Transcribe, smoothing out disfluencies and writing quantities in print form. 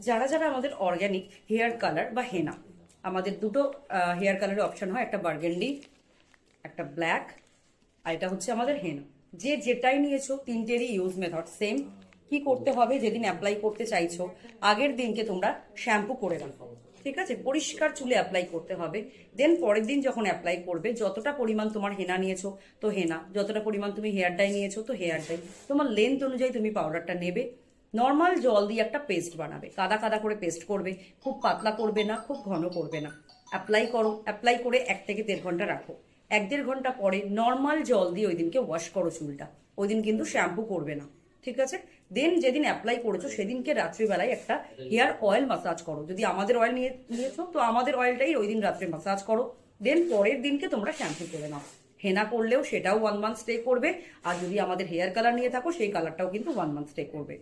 যারা যারা আমাদের অর্গ্যানিক হেয়ার কালার বা হেনা, আমাদের দুটো হেয়ার কালারের অপশন হয়, একটা বার্গেন্ডি, একটা ব্ল্যাক, আর এটা হচ্ছে আমাদের হেনা। যে যেটাই নিয়েছো তিনটেরই ইউজ মেথড সেম। কি করতে হবে, যেদিন অ্যাপ্লাই করতে চাইছো আগের দিনকে তোমরা শ্যাম্পু করে রাখো, ঠিক আছে? পরিষ্কার চুলে অ্যাপ্লাই করতে হবে। দেন পরের দিন যখন অ্যাপ্লাই করবে, যতটা পরিমাণ তোমার হেনা নিয়েছো তো হেনা, যতটা পরিমাণ তুমি হেয়ার ডাই নিয়েছো তো হেয়ার ডাই, তোমার লেন্থ অনুযায়ী তুমি পাউডারটা নেবে। নর্মাল জল দিয়ে একটা পেস্ট বানাবে, কাদা কাদা করে পেস্ট করবে, খুব পাতলা করবে না, খুব ঘন করবে না। অ্যাপ্লাই করো, অ্যাপ্লাই করে 1 থেকে 1.5 ঘন্টা রাখো। 1-1.5 ঘন্টা পরে নর্মাল জল দিয়ে ওই দিনকে ওয়াশ করো চুলটা, ওই দিন কিন্তু শ্যাম্পু করবে না, ঠিক আছে? দেন যেদিন অ্যাপ্লাই করেছো সেদিনকে রাত্রিবেলায় একটা হেয়ার অয়েল মাসাজ করো। যদি আমাদের অয়েল নিয়েছো তো আমাদের অয়েলটাই ওই দিন রাত্রে মাসাজ করো। দেন পরের দিনকে তোমরা শ্যাম্পু করে নাও। হেনা করলেও সেটাও 1 মান্থ স্টে করবে, আর যদি আমাদের হেয়ার কালার নিয়ে থাকো সেই কালারটাও কিন্তু 1 মান্থ স্টে করবে।